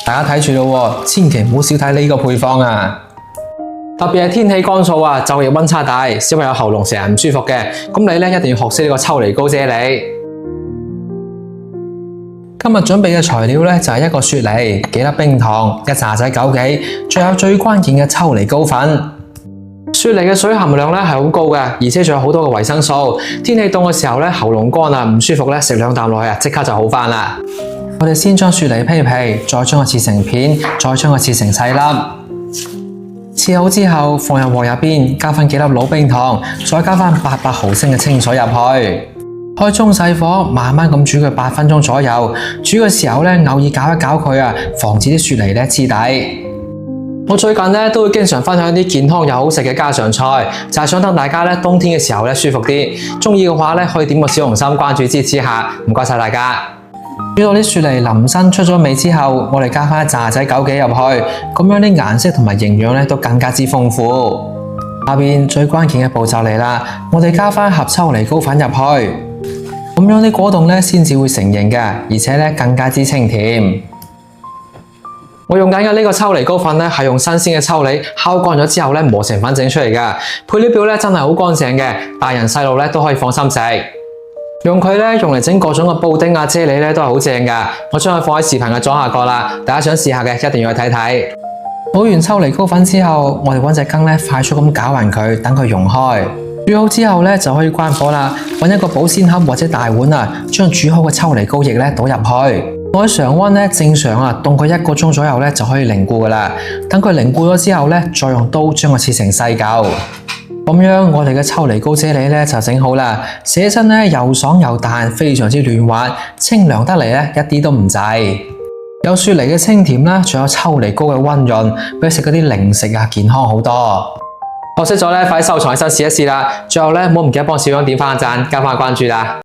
大家睇住咯，千祈唔好少睇呢個配方啊！特別係天氣乾燥啊，晝夜溫差大，小朋友喉嚨成日唔舒服嘅，咁你咧一定要學識呢個秋梨膏啫喱。今日準備嘅材料咧就係一個雪梨、幾粒冰糖、一紮仔枸杞，仲有最關鍵嘅秋梨膏粉。雪梨嘅水含量咧係好高嘅，而且仲有好多嘅維生素。天氣凍嘅時候咧，喉嚨乾啊唔舒服咧，食兩啖落去啊，即刻就好返啦。我哋先將雪梨批皮，再將佢切成片，再將佢切成細粒。切好之後，放入鑊入邊，加返幾粒老冰糖，再加返800毫升嘅清水入去。開中細火，慢慢咁煮佢8分鐘左右。煮嘅時候咧，偶爾攪一攪佢啊，防止啲雪梨咧黐底。我最近咧都會經常分享啲健康又好食嘅家常菜，就係想等大家咧冬天嘅時候咧舒服啲。中意嘅話咧，可以點個小紅心關注支持下，唔該晒大家。煮到啲雪梨淋身出咗味之後，我哋加返一紮仔枸杞入去，咁樣啲顏色同埋營養咧都更加之豐富。下邊最關鍵嘅步驟嚟啦，我哋加返一盒秋梨膏粉入去，咁樣啲果凍咧先至會成型嘅，而且咧更加之清甜。我用緊嘅呢個秋梨膏粉咧，係用新鮮嘅秋梨烤乾咗之後咧磨成粉整出嚟嘅。配料表咧真係好乾淨嘅，大人細路咧都可以放心食。用佢咧用嚟整各種嘅布丁啊、啫喱咧都係好正㗎。我將佢放喺視頻嘅左下角啦，大家想試下嘅一定要去睇睇。倒完秋梨膏粉之後，我哋揾隻羹咧快速咁攪勻佢，等佢溶開。煮好之後咧就可以關火啦，揾一個保鮮盒或者大碗啊，將煮好嘅秋梨膏液咧倒入去。我喺常溫咧正常啊，凍佢1個鐘左右咧就可以凝固噶啦。等佢凝固咗之後咧，再用刀將佢切成細嚿。咁樣我哋嘅秋梨膏啫喱咧就整好啦，食起身咧又爽又彈，非常之嫩滑，清涼得嚟咧一啲都唔滯。有雪梨嘅清甜啦，仲有秋梨膏嘅溫潤，比食嗰啲零食啊健康好多。學識咗咧，快啲收藏起身試一試啦！最後咧，唔好唔記得幫小樣點翻個讚，加翻個關注啦！